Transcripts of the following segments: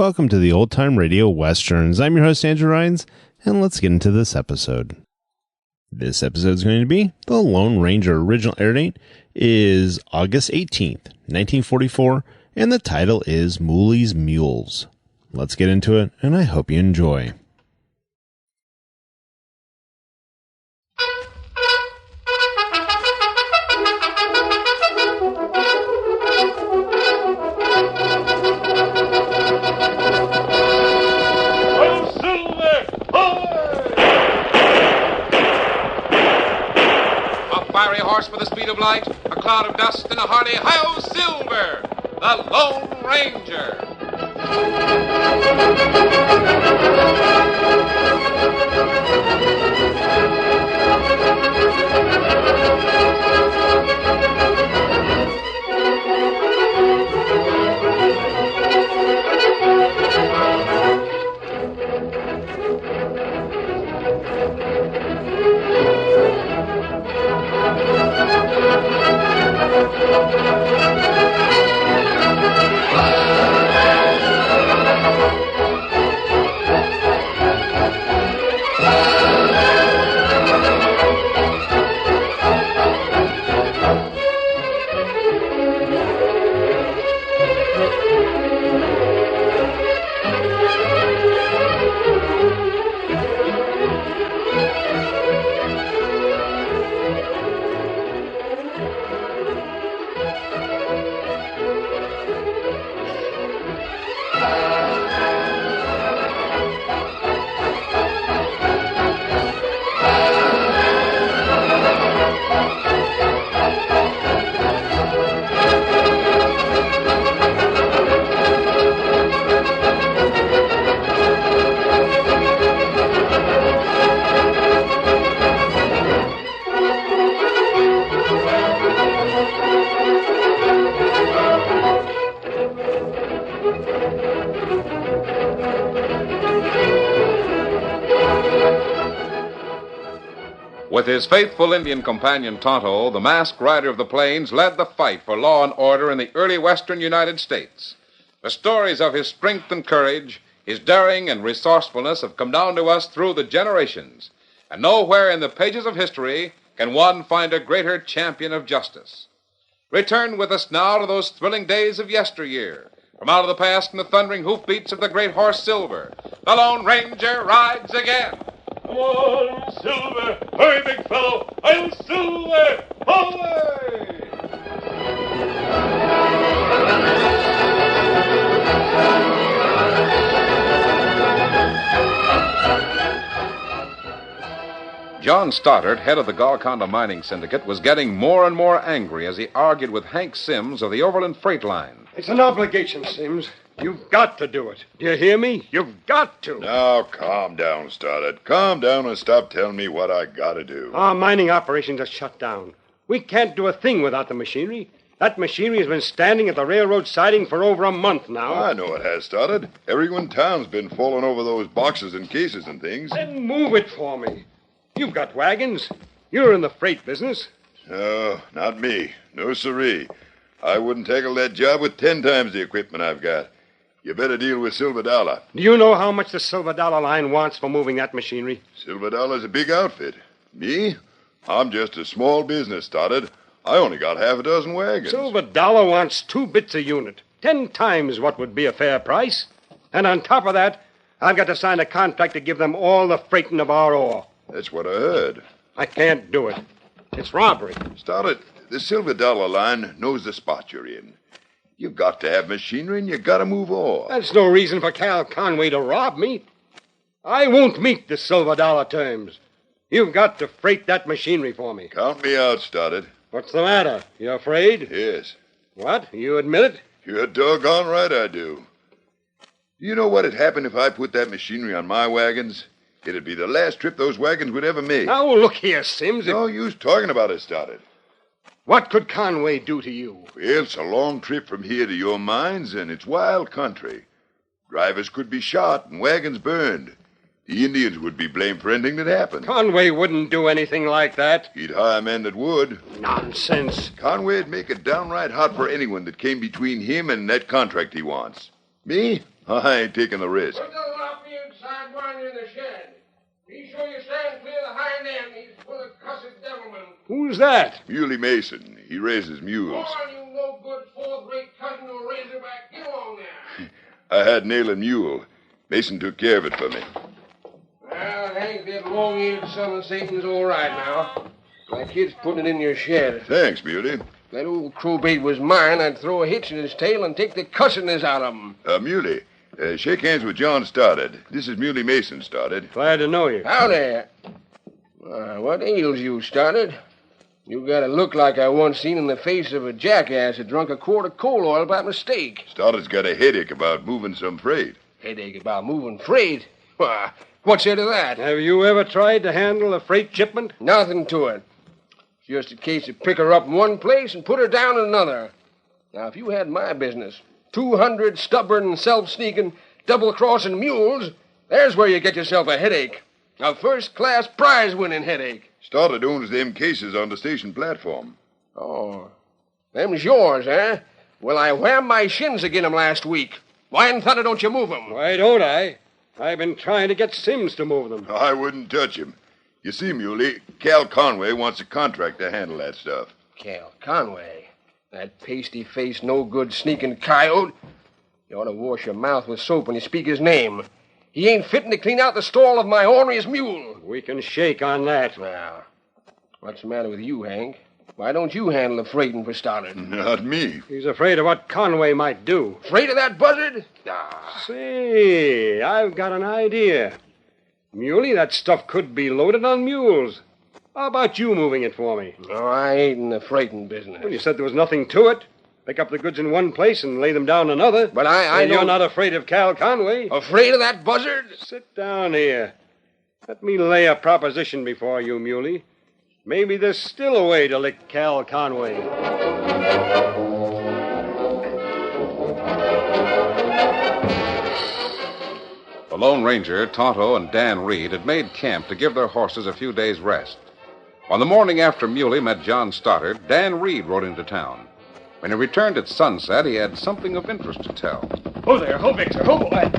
Welcome to the Old Time Radio Westerns. I'm your host, Andrew Rhynes, and let's get into this episode. This episode is going to be The Lone Ranger. Original air date is August 18th, 1944, and the title is Muleys, Mules. Let's get into it, and I hope you enjoy. Fiery horse with the speed of light, a cloud of dust, and a hearty hi-yo Silver, the Lone Ranger. With his faithful Indian companion Tonto, the masked rider of the plains led the fight for law and order in the early western United States. The stories of his strength and courage, his daring and resourcefulness have come down to us through the generations. And nowhere in the pages of history can one find a greater champion of justice. Return with us now to those thrilling days of yesteryear. From out of the past and the thundering hoofbeats of the great horse Silver, the Lone Ranger rides again. Come on, Silver! Hurry, big fellow! I'm Silver! Away! John Stoddard, head of the Golconda Mining Syndicate, was getting more and more angry as he argued with Hank Sims of the Overland Freight Line. It's an obligation, Sims. You've got to do it. Do you hear me? You've got to. Now, calm down, Stoddard. Calm down and stop telling me what I gotta do. Our mining operations are shut down. We can't do a thing without the machinery. That machinery has been standing at the railroad siding for over a month now. I know it has, Stoddard. Everyone in town's been falling over those boxes and cases and things. Then move it for me. You've got wagons. You're in the freight business. No, not me. No siree. I wouldn't tackle that job with 10 times the equipment I've got. You better deal with Silver Dollar. Do you know how much the Silver Dollar line wants for moving that machinery? Silver Dollar's a big outfit. Me? I'm just a small business, Stoddard. I only got half a dozen wagons. Silver Dollar wants 2 bits a unit, 10 times what would be a fair price. And on top of that, I've got to sign a contract to give them all the freighting of our ore. That's what I heard. I can't do it. It's robbery. Stoddard, the Silver Dollar line knows the spot you're in. You've got to have machinery and you've got to move ore. That's no reason for Cal Conway to rob me. I won't meet the Silver Dollar terms. You've got to freight that machinery for me. Count me out, Stoddard. What's the matter? You afraid? Yes. What? You admit it? You're doggone right I do. Do you know what'd happen if I put that machinery on my wagons? It'd be the last trip those wagons would ever make. Now, look here, Sims. No use talking about it, Stoddard. What could Conway do to you? Well, it's a long trip from here to your mines, and it's wild country. Drivers could be shot and wagons burned. The Indians would be blamed for anything that happened. Conway wouldn't do anything like that. He'd hire men that would. Nonsense. Conway'd make it downright hot for anyone that came between him and that contract he wants. Me? I ain't taking the risk. Put the lop-eared sidewinder in the shed. Be sure you stand clear of the hind end. He's full of cussed devilment. Who's that? Muley Mason. He raises Go mules. on, you no-good fourth-rate cousin of a razorback. Get on there. I had nail and mule. Mason took care of it for me. Well, Hank, that long-eared son of Satan's all right now. My kid's putting it in your shed. Thanks, Muley. If that old crowbait was mine, I'd throw a hitch in his tail and take the cussedness out of him. Muley, shake hands with John Stoddard. This is Muley Mason, Stoddard. Glad to know you. Howdy. What ails you, Stoddard? You got a look like I once seen in the face of a jackass that drunk a quart of coal oil by mistake. Stoddard's got a headache about moving some freight. Headache about moving freight? Why, what's there to that? Have you ever tried to handle a freight shipment? Nothing to it. It's just a case of pick her up in one place and put her down in another. Now, if you had my business, 200 stubborn, self-sneaking, double-crossing mules, there's where you get yourself a headache. A first-class prize-winning headache. Stoddard owns them cases on the station platform. Oh, them's yours, eh? Well, I whammed my shins agin 'em last week. Why in thunder don't you move 'em? Why don't I? I've been trying to get Sims to move them. I wouldn't touch him. You see, Muley, Cal Conway wants a contract to handle that stuff. Cal Conway. That pasty-faced, no-good, sneaking coyote. You ought to wash your mouth with soap when you speak his name. He ain't fitting to clean out the stall of my ornery's mule. We can shake on that. Now, what's the matter with you, Hank? Why don't you handle the freighting for Stoddard? Not me. He's afraid of what Conway might do. Afraid of that buzzard? Say, I've got an idea. Muley, that stuff could be loaded on mules. How about you moving it for me? No, I ain't in the freighting business. Well, you said there was nothing to it. Pick up the goods in one place and lay them down in another. But I And you're don't... not afraid of Cal Conway. Afraid of that buzzard? Sit down here. Let me lay a proposition before you, Muley. Maybe there's still a way to lick Cal Conway. The Lone Ranger, Tonto, and Dan Reed had made camp to give their horses a few days' rest. On the morning after Muley met John Stoddard, Dan Reed rode into town. When he returned at sunset, he had something of interest to tell. Oh, there. Oh, Victor. Oh, boy.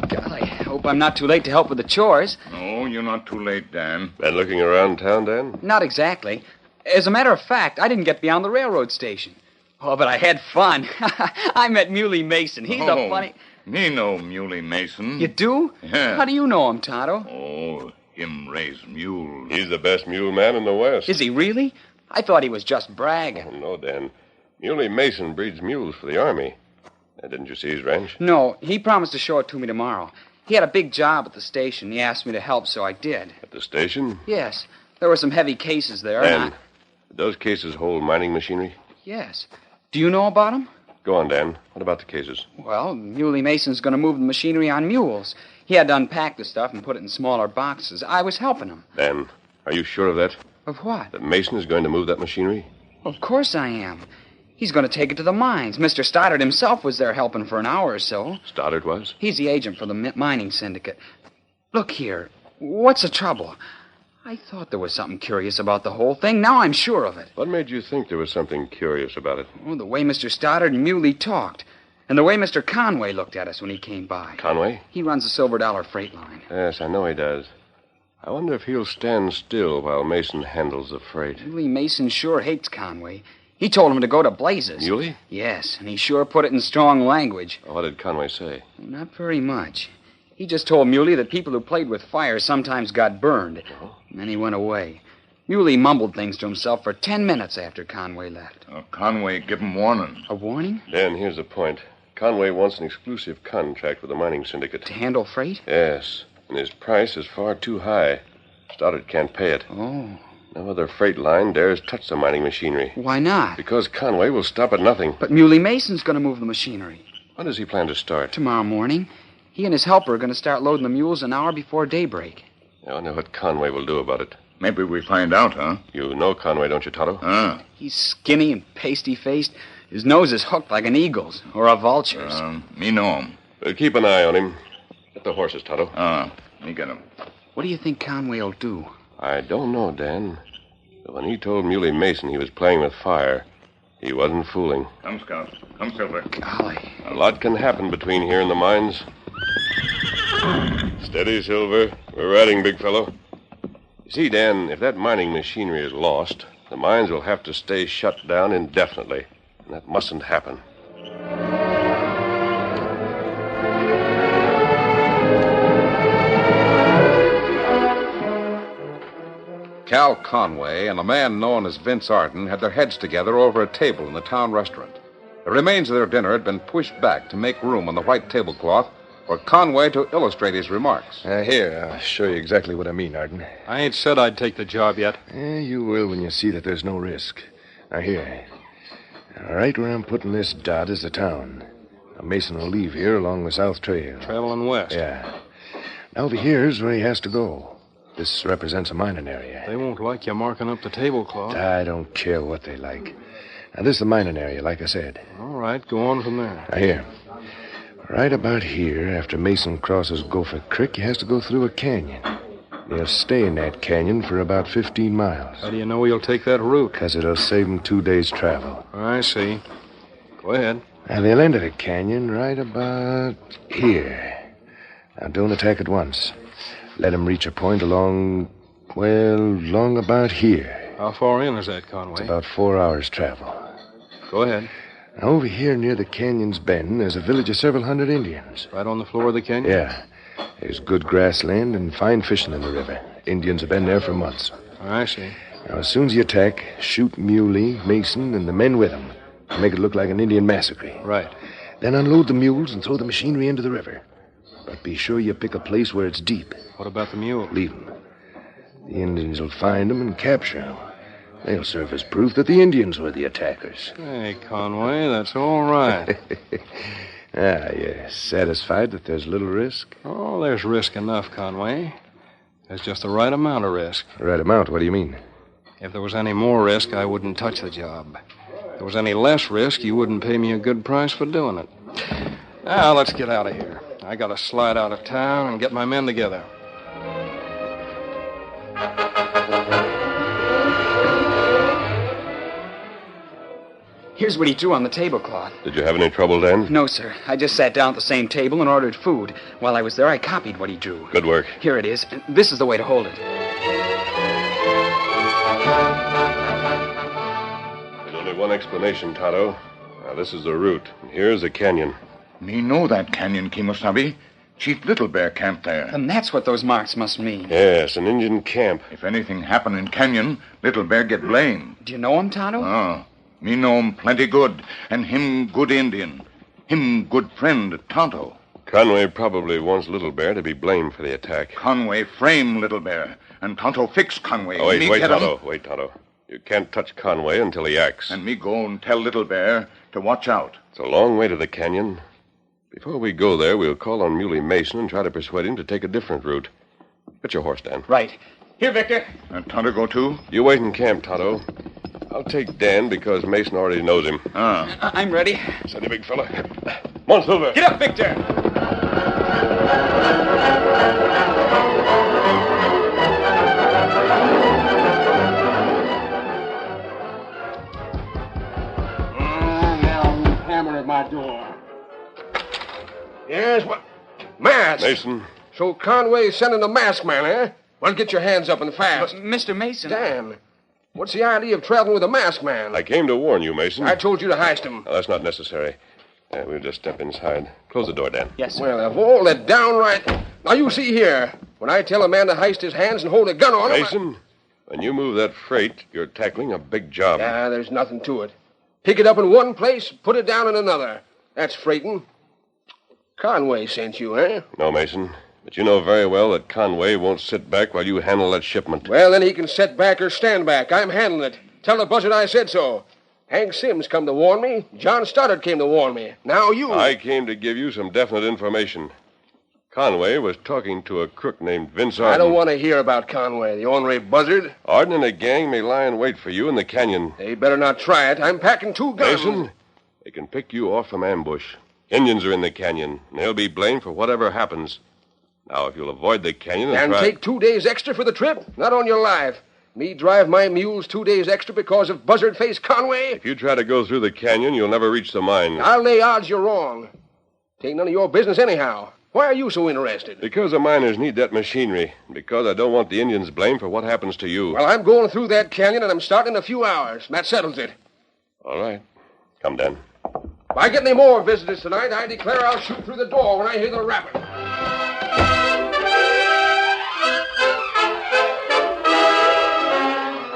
Golly, hope I'm not too late to help with the chores. No, you're not too late, Dan. Been looking around town, Dan? Not exactly. As a matter of fact, I didn't get beyond the railroad station. Oh, but I had fun. I met Muley Mason. He's a funny... Me know Muley Mason. You do? Yeah. How do you know him, Tonto? Oh, him raise mules. He's the best mule man in the West. Is he really? I thought he was just bragging. Oh, no, Dan. Muley Mason breeds mules for the Army. Didn't you see his ranch? No, he promised to show it to me tomorrow. He had a big job at the station. He asked me to help, so I did. At the station? Yes. There were some heavy cases there. Dan, those cases hold mining machinery? Yes. Do you know about them? Go on, Dan. What about the cases? Well, Muley Mason's going to move the machinery on mules. He had to unpack the stuff and put it in smaller boxes. I was helping him. Dan, are you sure of that? Of what? That Mason is going to move that machinery? Of course I am. He's going to take it to the mines. Mr. Stoddard himself was there helping for an hour or so. Stoddard was? He's the agent for the mining syndicate. Look here. What's the trouble? I thought there was something curious about the whole thing. Now I'm sure of it. What made you think there was something curious about it? Oh, the way Mr. Stoddard and Muley talked. And the way Mr. Conway looked at us when he came by. Conway? He runs the Silver Dollar freight line. Yes, I know he does. I wonder if he'll stand still while Mason handles the freight. Muley Mason sure hates Conway. He told him to go to blazes. Muley? Yes, and he sure put it in strong language. What did Conway say? Not very much. He just told Muley that people who played with fire sometimes got burned. Oh. And then he went away. Muley mumbled things to himself for 10 minutes after Conway left. Conway give him warning. A warning? Dan, here's the point. Conway wants an exclusive contract with the mining syndicate. To handle freight? Yes, and his price is far too high. Stoddard can't pay it. Oh. No other freight line dares touch the mining machinery. Why not? Because Conway will stop at nothing. But Muley Mason's going to move the machinery. When does he plan to start? Tomorrow morning. He and his helper are going to start loading the mules an hour before daybreak. I wonder what Conway will do about it. Maybe we find out, huh? You know Conway, don't you, Tonto? He's skinny and pasty-faced. His nose is hooked like an eagle's or a vulture's. Me know him. But keep an eye on him. Get the horses, Tonto. Me get him. What do you think Conway will do? I don't know, Dan. But when he told Muley Mason he was playing with fire, He wasn't fooling. Come, Scout. Come, Silver. Golly. A lot can happen between here and the mines. Steady, Silver. We're riding, big fellow. You see, Dan, if that mining machinery is lost, the mines will have to stay shut down indefinitely. And that mustn't happen. Cal Conway and a man known as Vince Arden had their heads together over a table in the town restaurant. The remains of their dinner had been pushed back to make room on the white tablecloth for Conway to illustrate his remarks. Here, I'll show you exactly what I mean, Arden. I ain't said I'd take the job yet. You will when you see that there's no risk. Now, here. Right where I'm putting this dot is the town. Now, Mason will leave here along the South Trail. Traveling west. Yeah. Now, over here's where he has to go. This represents a mining area. They won't like you marking up the tablecloth. I don't care what they like. Now, this is the mining area, like I said. All right, go on from there. Now, here. Right about here, after Mason crosses Gopher Creek, he has to go through a canyon. He'll stay in that canyon for about 15 miles. How do you know he'll take that route? Because it'll save him 2 days' travel. I see. Go ahead. Now, they'll enter the canyon right about here. Now, don't attack at once. Let him reach a point along about here. How far in is that, Conway? It's about 4 hours' travel. Go ahead. Now, over here near the canyon's bend, there's a village of several hundred Indians. Right on the floor of the canyon? Yeah. There's good grassland and fine fishing in the river. Indians have been there for months. I see. Now, as soon as you attack, shoot Muley, Mason, and the men with them. Make it look like an Indian massacre. Right. Then unload the mules and throw the machinery into the river. But be sure you pick a place where it's deep. What about the mule? Leave them. The Indians will find them and capture them. They'll serve as proof that the Indians were the attackers. Hey, Conway, that's all right. You're satisfied that there's little risk? Oh, there's risk enough, Conway. There's just the right amount of risk. The right amount? What do you mean? If there was any more risk, I wouldn't touch the job. If there was any less risk, you wouldn't pay me a good price for doing it. Now, let's get out of here. I gotta slide out of town and get my men together. Here's what he drew on the tablecloth. Did you have any trouble, Dan? No, sir. I just sat down at the same table and ordered food. While I was there, I copied what he drew. Good work. Here it is. This is the way to hold it. There's only one explanation, Tonto. Now, this is the route, and here's the canyon. Me know that canyon, Kimosabe. Chief Little Bear camped there. And that's what those marks must mean. Yes, an Indian camp. If anything happen in canyon, Little Bear get blame. Do you know him, Tonto? Oh, me know him plenty good, and him good Indian. Him good friend, Tonto. Conway probably wants Little Bear to be blamed for the attack. Conway frame Little Bear, and Tonto fix Conway. Oh, wait, Me get 'em, Tonto. Wait, Tonto. You can't touch Conway until he acts. And me go and tell Little Bear to watch out. It's a long way to the canyon. Before we go there, we'll call on Muley Mason and try to persuade him to take a different route. Get your horse, Dan. Right. Here, Victor. And Tonto go too? You wait in camp, Tonto. I'll take Dan because Mason already knows him. I'm ready. Steady, big fella. Come on, Silver. Get up, Victor. Now, hammer at my door. Yes, what? Mask. Mason. So Conway's sending a masked man, eh? Well, get your hands up and fast. Mr. Mason. Dan, what's the idea of traveling with a masked man? I came to warn you, Mason. I told you to heist him. No, that's not necessary. We'll just step inside. Close the door, Dan. Yes, sir. Well, of all that downright... Now, you see here. When I tell a man to heist his hands and hold a gun on him... Mason, when you move that freight, you're tackling a big job. There's nothing to it. Pick it up in one place, put it down in another. That's freighting. Conway sent you, eh? No, Mason. But you know very well that Conway won't sit back while you handle that shipment. Well, then he can set back or stand back. I'm handling it. Tell the buzzard I said so. Hank Sims come to warn me. John Stoddard came to warn me. Now you... I came to give you some definite information. Conway was talking to a crook named Vince Arden. I don't want to hear about Conway, the ornery buzzard. Arden and a gang may lie in wait for you in the canyon. They better not try it. I'm packing 2 guns. Mason, they can pick you off from ambush. Indians are in the canyon, and they'll be blamed for whatever happens. Now, if you'll avoid the canyon And try... take 2 days extra for the trip? Not on your life. Me drive my mules 2 days extra because of buzzard-faced Conway? If you try to go through the canyon, you'll never reach the mine. I'll lay odds you're wrong. Tain't none of your business anyhow. Why are you so interested? Because the miners need that machinery. Because I don't want the Indians blamed for what happens to you. Well, I'm going through that canyon, and I'm starting in a few hours. That settles it. All right. Come, Dan. If I get any more visitors tonight, I declare I'll shoot through the door when I hear the rapping.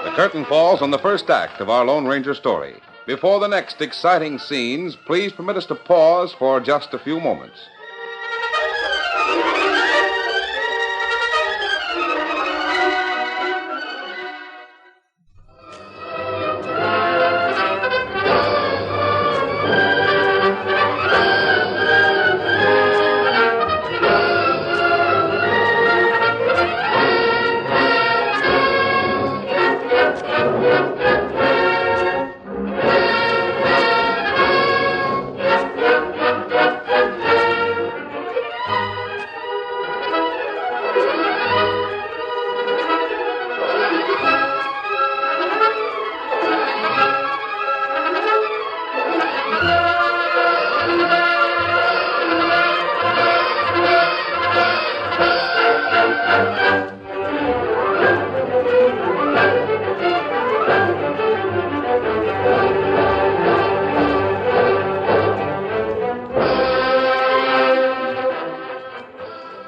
The curtain falls on the first act of our Lone Ranger story. Before the next exciting scenes, please permit us to pause for just a few moments.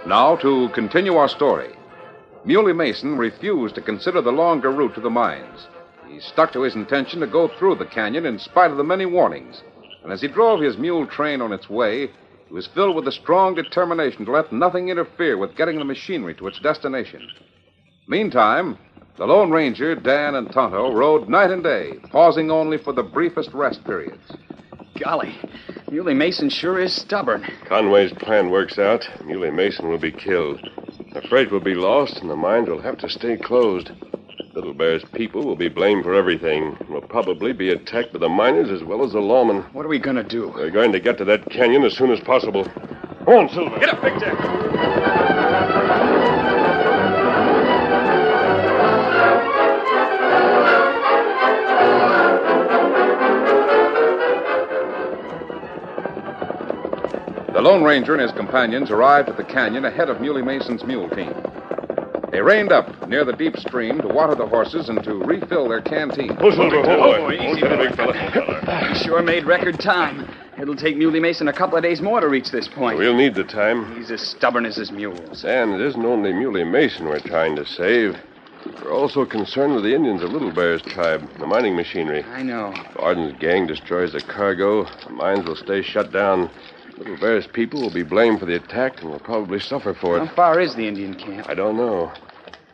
Now, to continue our story. Muley Mason refused to consider the longer route to the mines. He stuck to his intention to go through the canyon in spite of the many warnings. And as he drove his mule train on its way, he was filled with a strong determination to let nothing interfere with getting the machinery to its destination. Meantime, the Lone Ranger, Dan, and Tonto rode night and day, pausing only for the briefest rest periods. Golly, Muley Mason sure is stubborn. Conway's plan works out. Muley Mason will be killed. The freight will be lost, and the mines will have to stay closed. Little Bear's people will be blamed for everything. Will probably be attacked by the miners as well as the lawmen. What are we going to do? We're going to get to that canyon as soon as possible. Come on, Silver. Get up, Big Jack. The Lone Ranger and his companions arrived at the canyon ahead of Muley Mason's mule team. They reined up near the deep stream to water the horses and to refill their canteen. Push over, Oh, boy, easy, big fella. He sure made record time. It'll take Muley Mason a couple of days more to reach this point. We'll need the time. He's as stubborn as his mules. And it isn't only Muley Mason we're trying to save. We're also concerned with the Indians of Little Bear's tribe, the mining machinery. I know. If Arden's gang destroys the cargo, the mines will stay shut down. Little Bear's people will be blamed for the attack and will probably suffer for it. How far is the Indian camp? I don't know.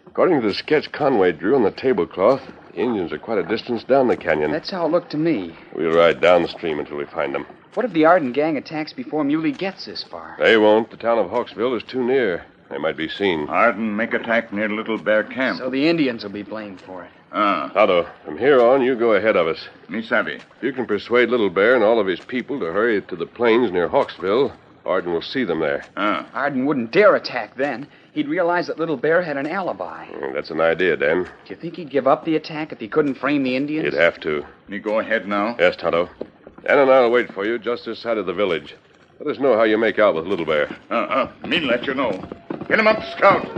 According to the sketch Conway drew on the tablecloth, the Indians are quite a distance down the canyon. That's how it looked to me. We'll ride downstream until we find them. What if the Arden gang attacks before Muley gets this far? They won't. The town of Hawksville is too near. They might be seen. Arden make attack near Little Bear Camp. So the Indians will be blamed for it. Tonto, from here on, you go ahead of us. Me savvy. If you can persuade Little Bear and all of his people to hurry to the plains near Hawksville, Arden will see them there. Arden wouldn't dare attack then. He'd realize that Little Bear had an alibi. That's an idea, Dan. Do you think he'd give up the attack if he couldn't frame the Indians? He'd have to. Me go ahead now? Yes, Tonto. Dan and I'll wait for you just this side of the village. Let us know how you make out with Little Bear. Me let you know. Get him up, Scout.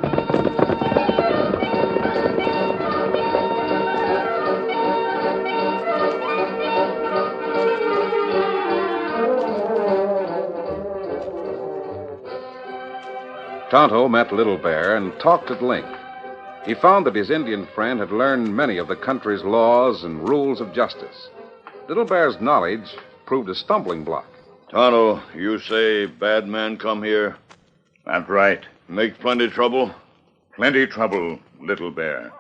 Tonto met Little Bear and talked at length. He found that his Indian friend had learned many of the country's laws and rules of justice. Little Bear's knowledge proved a stumbling block. Tonto, you say bad man come here? That's right. Make plenty trouble? Plenty trouble, Little Bear.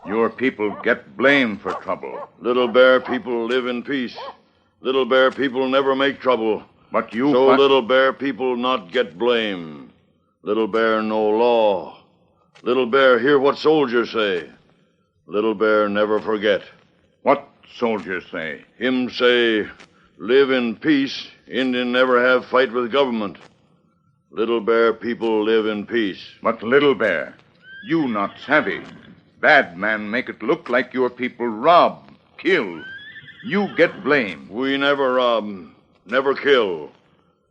Your people get blamed for trouble. Little Bear people live in peace. Little Bear people never make trouble. But you... So Little Bear people not get blame. Little Bear no law. Little Bear hear what soldiers say. Little Bear never forget. What soldiers say? Him say, live in peace, Indian never have fight with government. Little Bear people live in peace. But Little Bear, you not savvy. Bad man make it look like your people rob, kill. You get blame. We never rob, never kill.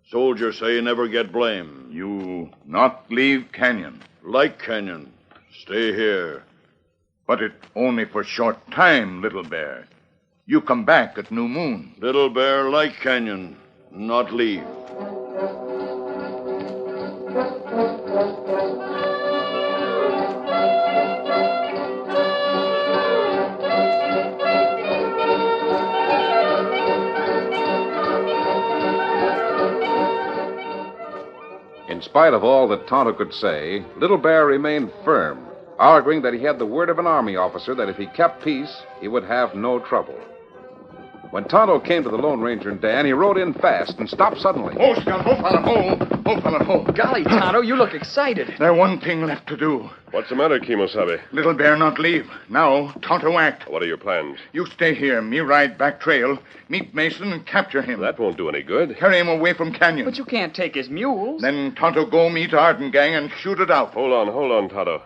Soldiers say never get blame. You not leave Canyon. Like Canyon. Stay here. But it only for short time, Little Bear. You come back at New Moon. Little Bear like Canyon, not leave. In spite of all that Tonto could say, Little Bear remained firm, arguing that he had the word of an army officer that if he kept peace, he would have no trouble. When Tonto came to the Lone Ranger and Dan, he rode in fast and stopped suddenly. Oh, Scout, oh, fella, oh. Oh, fella, oh. Golly, Tonto, you look excited. There's one thing left to do. What's the matter, Kimosabe? Little Bear not leave. Now, Tonto act. What are your plans? You stay here. Me ride back trail, meet Mason, and capture him. That won't do any good. Carry him away from Canyon. But you can't take his mules. Then Tonto go meet Arden gang and shoot it out. Hold on, Tonto.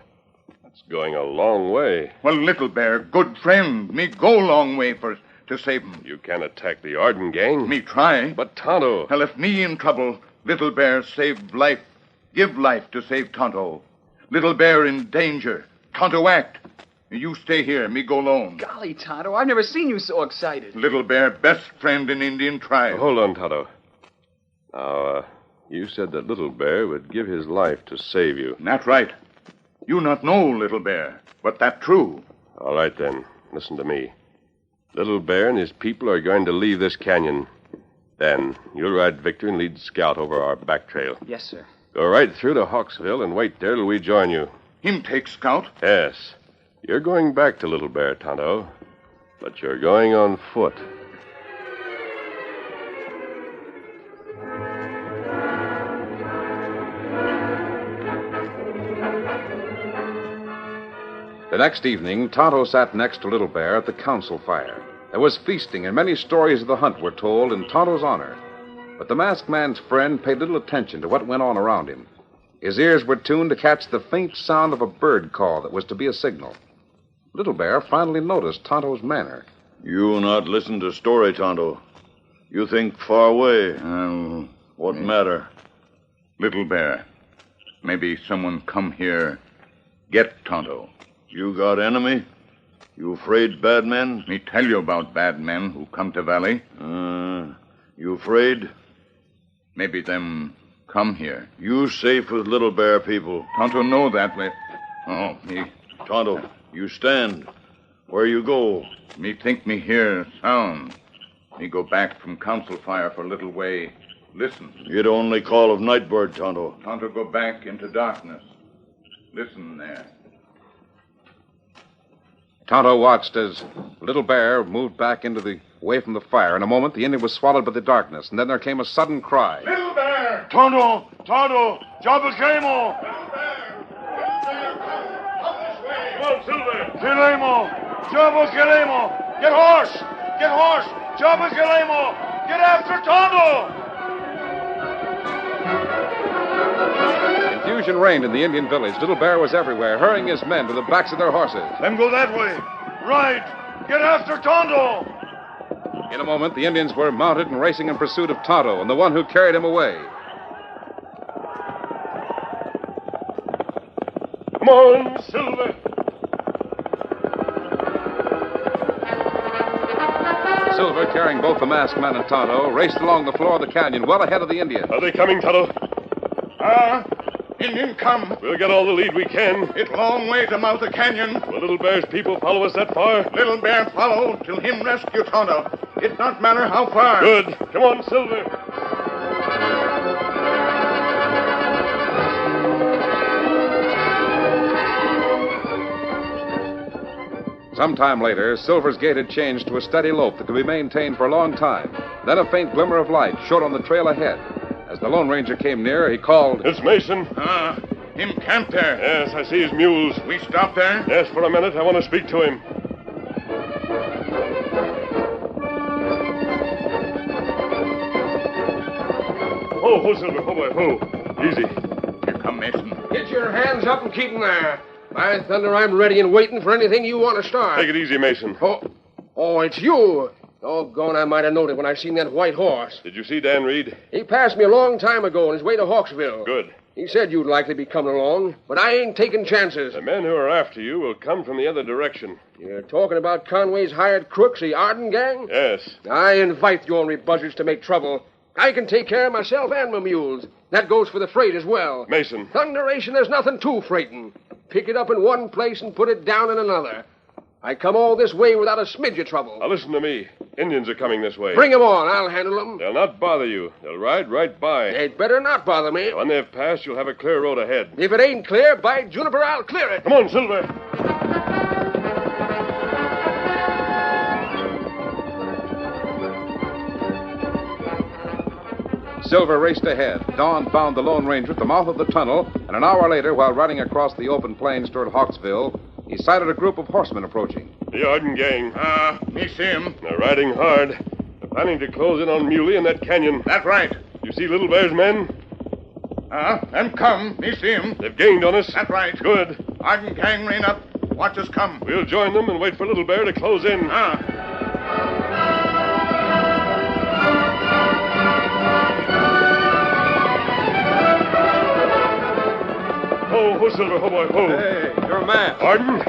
That's going a long way. Well, Little Bear, good friend. Me go long way to save him. You can't attack the Arden gang. Me try. But Tonto... Well, if me in trouble, Little Bear save life. Give life to save Tonto. Little Bear in danger. Tonto act. You stay here. Me go alone. Golly, Tonto, I've never seen you so excited. Little Bear, best friend in Indian tribe. Hold on, Tonto. Now, you said that Little Bear would give his life to save you. That right. You not know Little Bear, but that true. All right, then. Listen to me. Little Bear and his people are going to leave this canyon. Then you'll ride Victor and lead Scout over our back trail. Yes, sir. Go right through to Hawksville and wait there till we join you. Him take Scout? Yes. You're going back to Little Bear, Tonto. But you're going on foot. The next evening, Tonto sat next to Little Bear at the council fire. There was feasting, and many stories of the hunt were told in Tonto's honor. But the masked man's friend paid little attention to what went on around him. His ears were tuned to catch the faint sound of a bird call that was to be a signal. Little Bear finally noticed Tonto's manner. You not listen to story, Tonto. You think far away. What matter? Little Bear, maybe someone come here, get Tonto. You got enemy? You afraid bad men? Me tell you about bad men who come to Valley. You afraid? Maybe them come here. You safe with Little Bear people. Tonto know that way. Oh, me. Tonto, you stand. Where you go? Me think me hear sound. Me go back from council fire for a little way. Listen. It only call of Nightbird, Tonto. Tonto go back into darkness. Listen there. Tonto watched as Little Bear moved back away from the fire. In a moment, the Indian was swallowed by the darkness, and then there came a sudden cry. Little Bear! Tonto! Tonto! Jabakemo! Little Bear! Come this way! Come on, Silver! Kilemo! Jabakemo! Get horse! Get horse! Jabakemo! Get after Tonto! Confusion reigned in the Indian village. Little Bear was everywhere, hurrying his men to the backs of their horses. Them go that way. Right. Get after Tonto. In a moment, the Indians were mounted and racing in pursuit of Tonto and the one who carried him away. Come on, Silver! Silver, carrying both the masked man and Tonto, raced along the floor of the canyon well ahead of the Indians. Are they coming, Tonto? Indian come. We'll get all the lead we can. It long way to mouth the canyon. Will Little Bear's people follow us that far? Little Bear follow till him rescue Tonto. It not matter how far. Good. Come on, Silver. Some time later, Silver's gait had changed to a steady lope that could be maintained for a long time. Then a faint glimmer of light showed on the trail ahead. As the Lone Ranger came near, he called, It's Mason. Him camped there. Yes, I see his mules. We stop there? Yes, for a minute. I want to speak to him. Oh, Silver. Oh, boy. Oh. Easy. Here come Mason. Get your hands up and keep 'em there. By thunder, I'm ready and waiting for anything you want to start. Take it easy, Mason. Oh, it's you. Doggone, I might have known it when I seen that white horse. Did you see Dan Reed? He passed me a long time ago on his way to Hawksville. Good. He said you'd likely be coming along, but I ain't taking chances. The men who are after you will come from the other direction. You're talking about Conway's hired crooks, the Arden gang? Yes. I invite the ornery buzzards to make trouble. I can take care of myself and my mules. That goes for the freight as well. Mason. Thunderation, there's nothing to freighting. Pick it up in one place and put it down in another. I come all this way without a smidge of trouble. Now listen to me. Indians are coming this way. Bring 'em on. I'll handle 'em. They'll not bother you. They'll ride right by. They'd better not bother me. When they've passed, you'll have a clear road ahead. If it ain't clear, by Juniper, I'll clear it. Come on, Silver. Silver raced ahead. Dawn found the Lone Ranger at the mouth of the tunnel, and an hour later, while riding across the open plains toward Hawksville, he sighted a group of horsemen approaching. The Arden gang. Me see him. They're riding hard. They're planning to close in on Muley in that canyon. That's right. You see Little Bear's men? Them come. Me see him. They've gained on us. That's right. Good. Arden gang rein up. Watch us come. We'll join them and wait for Little Bear to close in. Ho, Silver, ho, boy, ho. Hey, you're masked. Arden,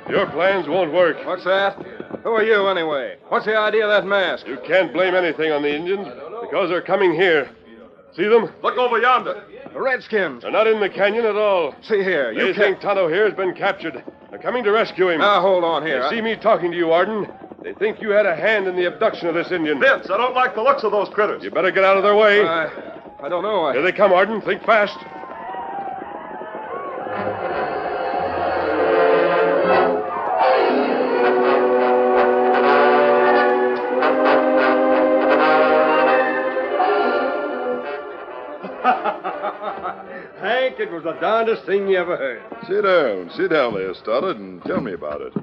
your plans won't work. What's that? Who are you, anyway? What's the idea of that mask? You can't blame anything on the Indians because they're coming here. See them? Look over yonder. The Redskins. They're not in the canyon at all. See here, They think Tonto here has been captured. They're coming to rescue him. Now, hold on here. They see me talking to you, Arden. They think you had a hand in the abduction of this Indian. Vince, I don't like the looks of those critters. You better get out of their way. I don't know. Here they come, Arden. Think fast. Hank, it was the darndest thing you ever heard. Sit down there, Stoddard, and tell me about it.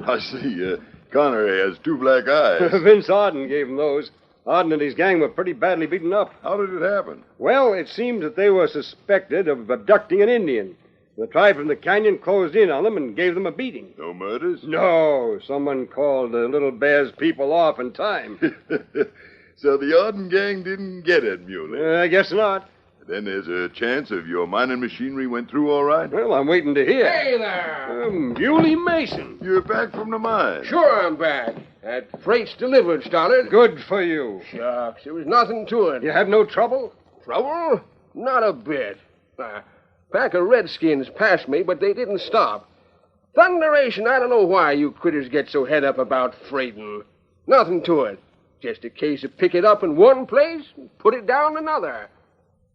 I see, Connery has two black eyes. Vince Arden gave him those. Arden and his gang were pretty badly beaten up. How did it happen? Well, it seemed that they were suspected of abducting an Indian. The tribe from the canyon closed in on them and gave them a beating. No murders? No. Someone called the Little Bear's people off in time. So the Arden gang didn't get it, Muley? I guess not. Then there's a chance if your mining machinery went through all right? Well, I'm waiting to hear. Hey there. Muley Mason. You're back from the mine. Sure I'm back. That freight's delivered, Stoddard. Good for you. Shucks, there was nothing to it. You had no trouble? Trouble? Not a bit. A pack of redskins passed me, but they didn't stop. Thunderation, I don't know why you critters get so head up about freighting. Nothing to it. Just a case of pick it up in one place and put it down in another.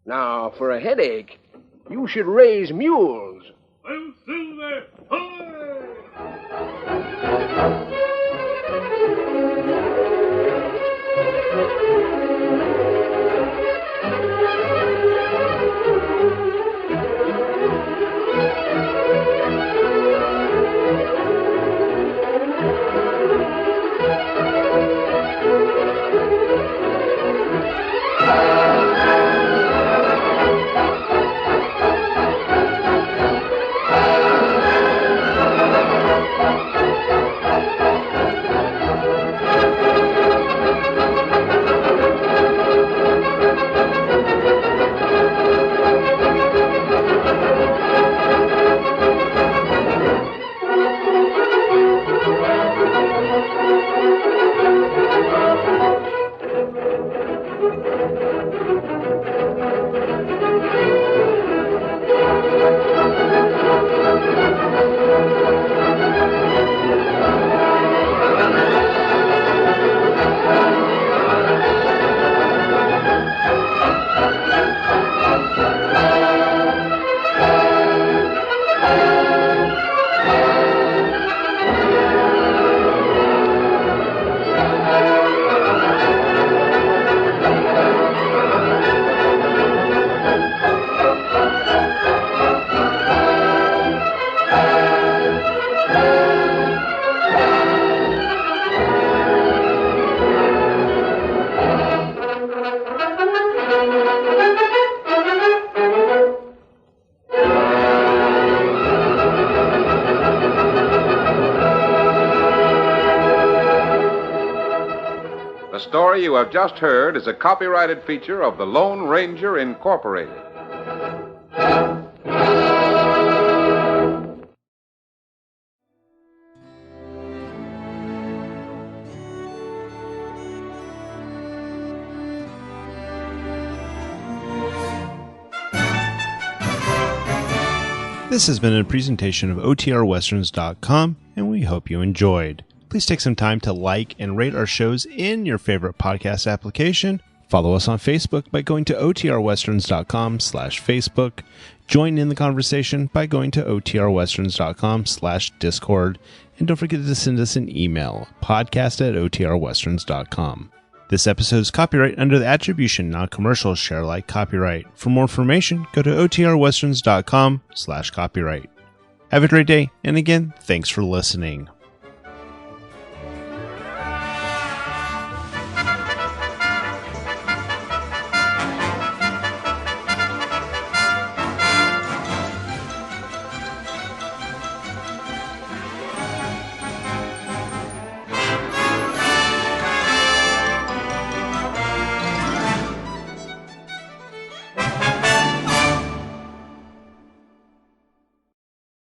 Now, for a headache, you should raise mules. I'm Silver. Hoy! story you have just heard is a copyrighted feature of the Lone Ranger Incorporated. This has been a presentation of OTRWesterns.com, and we hope you enjoyed. Please take some time to like and rate our shows in your favorite podcast application. Follow us on Facebook by going to OTRWesterns.com/Facebook. Join in the conversation by going to OTRWesterns.com/Discord. And don't forget to send us an email, podcast@OTRWesterns.com. This episode is copyright under the attribution, non-commercial, share alike copyright. For more information, go to OTRWesterns.com/copyright. Have a great day, and again, thanks for listening.